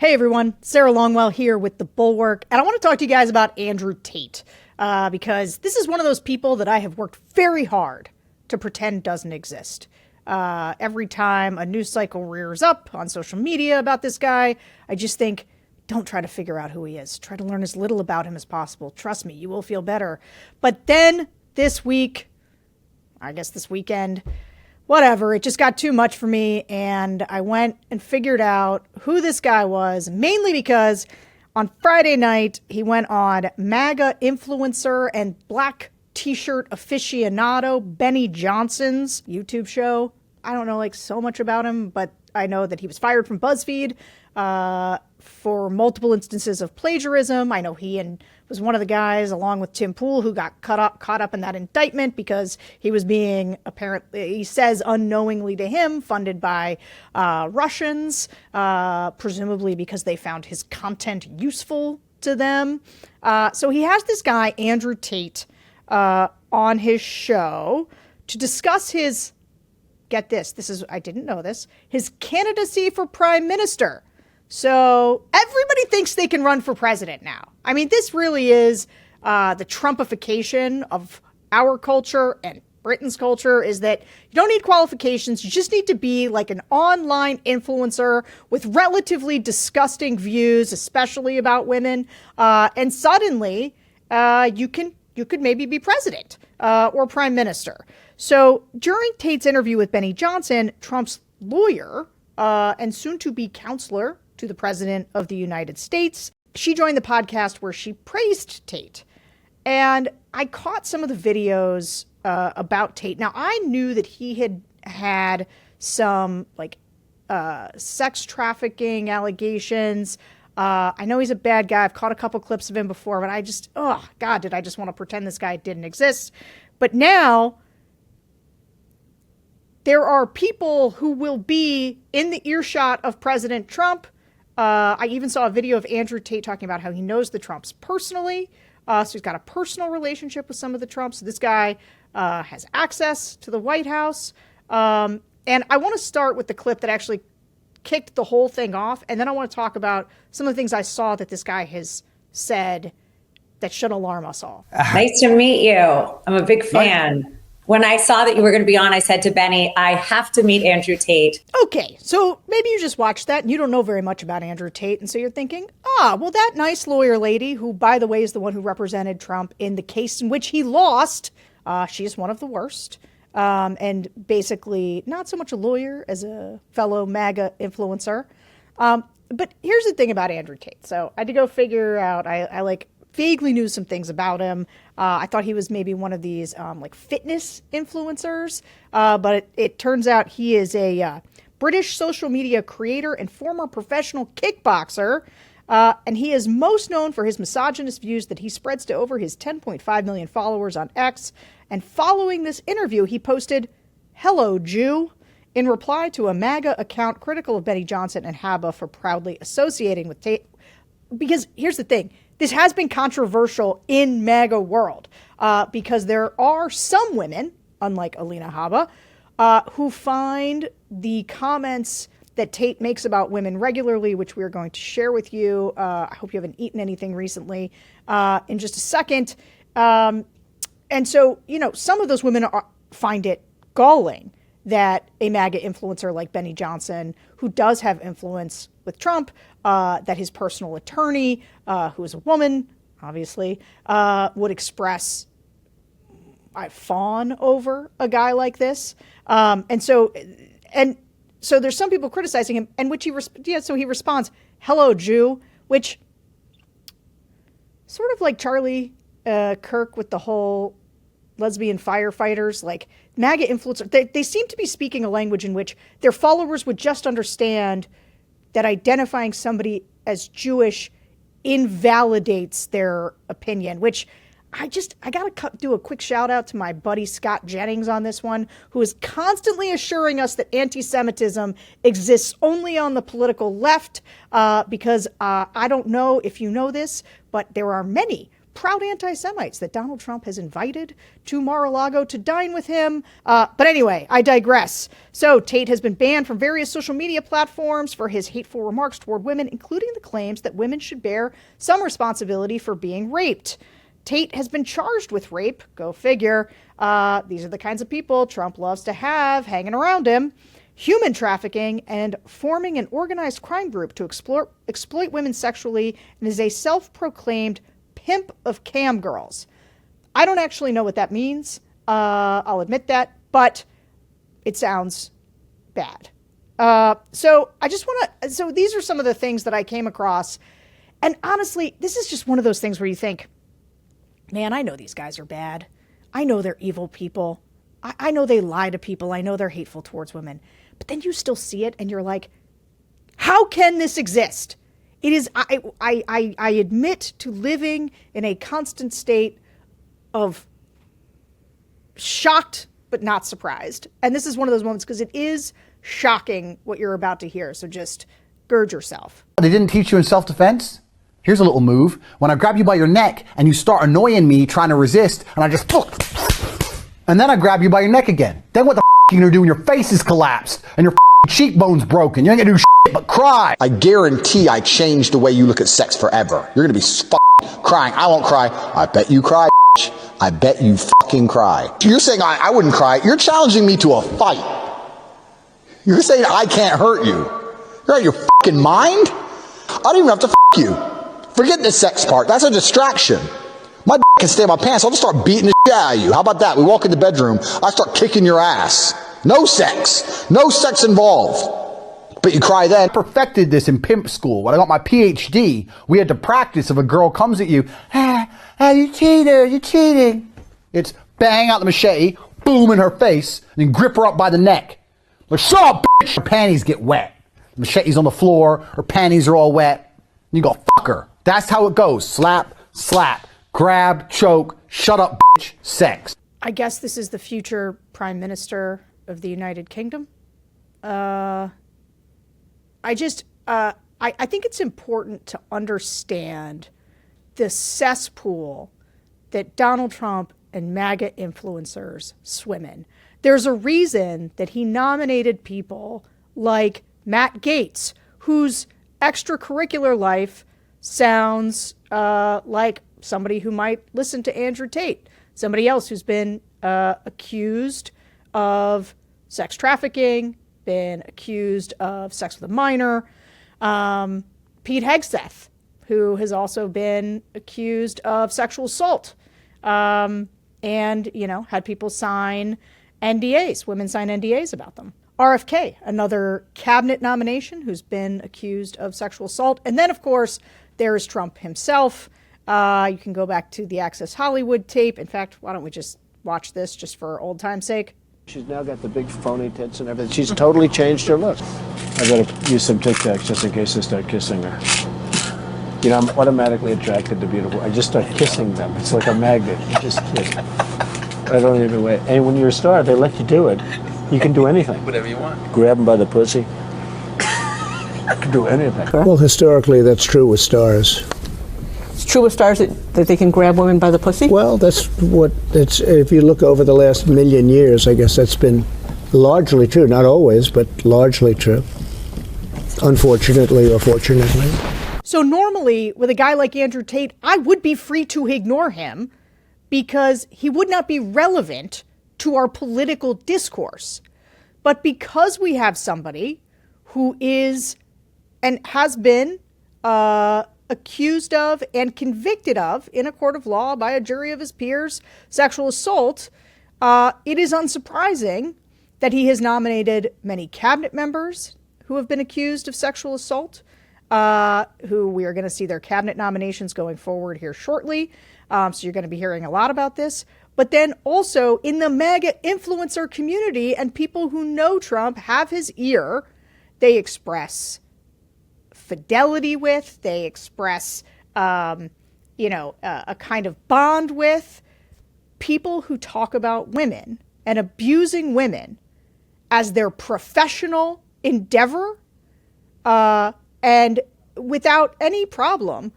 Hey everyone, Sarah Longwell here with the Bulwark, and I want to talk to you guys about Andrew Tate, because this is one of those people that I have worked very hard to pretend doesn't exist. Every time a news cycle rears up on social media about this guy, I just think, don't try to figure out who he is. Try to learn as little about him as possible. Trust me, you will feel better. But then this week, I guess this weekend, whatever, it just got too much for me, and I went and figured out who this guy was, mainly because on Friday night, he went on MAGA influencer and black t-shirt aficionado Benny Johnson's YouTube show. I don't know so much about him, but I know that he was fired from BuzzFeed for multiple instances of plagiarism. I know he was one of the guys, along with Tim Pool, who got caught up in that indictment because he was being, apparently, he says unknowingly to him, funded by Russians, presumably because they found his content useful to them. So he has this guy, Andrew Tate, on his show to discuss his, get this, I didn't know this, his candidacy for prime minister. So everybody thinks they can run for president now. I mean, this really is the Trumpification of our culture and Britain's culture, is that you don't need qualifications. You just need to be like an online influencer with relatively disgusting views, especially about women. And suddenly you could maybe be president or prime minister. So during Tate's interview with Benny Johnson, Trump's lawyer and soon-to-be counselor to the President of the United States, she joined the podcast where she praised Tate. And I caught some of the videos about Tate. Now, I knew that he had some sex trafficking allegations. I know he's a bad guy. I've caught a couple clips of him before, but I just, oh God, did I just want to pretend this guy didn't exist. But now there are people who will be in the earshot of President Trump. I even saw a video of Andrew Tate talking about how he knows the Trumps personally. So he's got a personal relationship with some of the Trumps. So this guy has access to the White House. And I want to start with the clip that actually kicked the whole thing off. And then I want to talk about some of the things I saw that this guy has said that should alarm us all. Nice to meet you. I'm a big fan. When I saw that you were going to be on, I said to Benny, I have to meet Andrew Tate. Okay, so maybe you just watched that and you don't know very much about Andrew Tate. And so you're thinking, well, that nice lawyer lady, who, by the way, is the one who represented Trump in the case in which he lost, she is one of the worst. And basically not so much a lawyer as a fellow MAGA influencer. But here's the thing about Andrew Tate. So I had to go figure out, I vaguely knew some things about him. I thought he was maybe one of these fitness influencers, but it turns out he is a British social media creator and former professional kickboxer, and he is most known for his misogynist views that he spreads to over his 10.5 million followers on X. And following this interview, he posted, "Hello, Jew," in reply to a MAGA account critical of Benny Johnson and Habba for proudly associating with Tate. Because here's the thing. This has been controversial in MAGA world because there are some women, unlike Alina Habba, who find the comments that Tate makes about women regularly, which we are going to share with you. I hope you haven't eaten anything recently in just a second. And so, some of those women find it galling that a MAGA influencer like Benny Johnson, who does have influence with Trump, that his personal attorney, who is a woman, obviously, would express fawn over a guy like this. And so there's some people criticizing him, and which so he responds, "Hello, Jew," which sort of like Charlie Kirk with the whole lesbian firefighters, MAGA influencers, they seem to be speaking a language in which their followers would just understand that identifying somebody as Jewish invalidates their opinion, which I got to do a quick shout out to my buddy Scott Jennings on this one, who is constantly assuring us that anti-Semitism exists only on the political left, because I don't know if you know this, but there are many proud anti-Semites that Donald Trump has invited to Mar-a-Lago to dine with him. But anyway, I digress. So Tate has been banned from various social media platforms for his hateful remarks toward women, including the claims that women should bear some responsibility for being raped. Tate has been charged with rape. Go figure. These are the kinds of people Trump loves to have hanging around him. Human trafficking, and forming an organized crime group to exploit women sexually, and is a self-proclaimed pimp of cam girls. I don't actually know what that means. I'll admit that, but it sounds bad. So these are some of the things that I came across. And honestly, this is just one of those things where you think, man, I know these guys are bad. I know they're evil people. I know they lie to people. I know they're hateful towards women. But then you still see it and you're like, how can this exist? It is, I admit to living in a constant state of shocked but not surprised. And this is one of those moments because it is shocking what you're about to hear. So just gird yourself. They didn't teach you in self-defense? Here's a little move. When I grab you by your neck and you start annoying me trying to resist, and I just, and then I grab you by your neck again. Then what the are you gonna do when your face is collapsed and your cheekbone's broken? You ain't gonna do but cry. I guarantee I changed the way you look at sex forever. You're gonna be crying. I won't cry. I bet you cry. I bet you fucking cry. You're saying I wouldn't cry. You're challenging me to a fight. You're saying I can't hurt you. You're out of your fucking mind? I don't even have to you. Forget the sex part. That's a distraction. My can stay in my pants. I'll just start beating the shit out of you. How about that? We walk in the bedroom. I start kicking your ass. No sex. No sex involved. But you cry then. I perfected this in Pimp school. When I got my PhD, we had to practice if a girl comes at you, you cheater, you're cheating. It's bang out the machete, boom in her face, and then grip her up by the neck. Like, shut up, bitch! Her panties get wet. The machete's on the floor, her panties are all wet. And you go, fuck her. That's how it goes. Slap, slap, grab, choke, shut up, bitch, sex. I guess this is the future Prime Minister of the United Kingdom. I think it's important to understand the cesspool that Donald Trump and MAGA influencers swim in. There's a reason that he nominated people like Matt Gaetz, whose extracurricular life sounds like somebody who might listen to Andrew Tate, somebody else who's been accused of sex trafficking, been accused of sex with a minor. Pete Hegseth, who has also been accused of sexual assault, and, had people sign NDAs, women sign NDAs about them. RFK, another cabinet nomination who's been accused of sexual assault. And then, of course, there's Trump himself. You can go back to the Access Hollywood tape. In fact, why don't we just watch this just for old time's sake? She's now got the big phony tits and everything. She's totally changed her look. I gotta use some Tic Tacs just in case I start kissing her. You know, I'm automatically attracted to beautiful. I just start kissing them. It's like a magnet. You just kiss. I don't even wait. And when you're a star, they let you do it. You can do anything. Whatever you want. Grab them by the pussy. You can do anything. Well, historically, that's true with stars. It's true with stars that they can grab women by the pussy? Well, if you look over the last million years, I guess that's been largely true. Not always, but largely true. Unfortunately or fortunately. So normally, with a guy like Andrew Tate, I would be free to ignore him because he would not be relevant to our political discourse. But because we have somebody who is and has been accused of and convicted of in a court of law by a jury of his peers sexual assault, it is unsurprising that he has nominated many cabinet members who have been accused of sexual assault, who we are going to see their cabinet nominations going forward here shortly. So you're going to be hearing a lot about this. But then also in the MAGA influencer community and people who know Trump have his ear, they express fidelity with, they express, a kind of bond with people who talk about women and abusing women as their professional endeavor, and without any problem,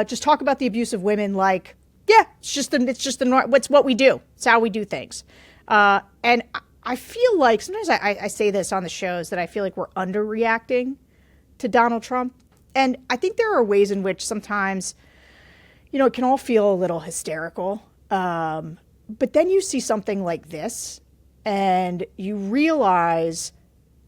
just talk about the abuse of women like Yeah, it's what we do. It's how we do things. And I feel like sometimes I say this on the shows that I feel like we're underreacting to Donald Trump. And I think there are ways in which sometimes, it can all feel a little hysterical. But then you see something like this and you realize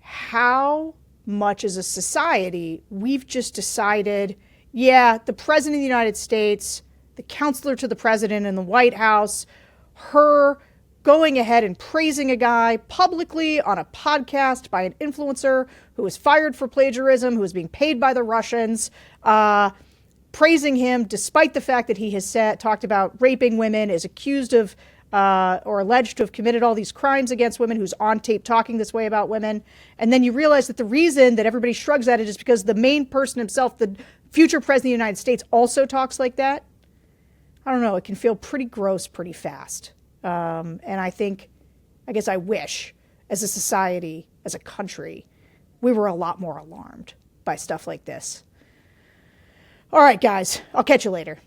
how much as a society we've just decided, the president of the United States, the counselor to the president in the White House, her going ahead and praising a guy publicly on a podcast by an influencer who was fired for plagiarism, who was being paid by the Russians, praising him despite the fact that he has talked about raping women, is accused of or alleged to have committed all these crimes against women, who's on tape talking this way about women. And then you realize that the reason that everybody shrugs at it is because the main person himself, the future president of the United States, also talks like that. I don't know, it can feel pretty gross pretty fast. And I guess I wish, as a society, as a country, we were a lot more alarmed by stuff like this. All right, guys, I'll catch you later.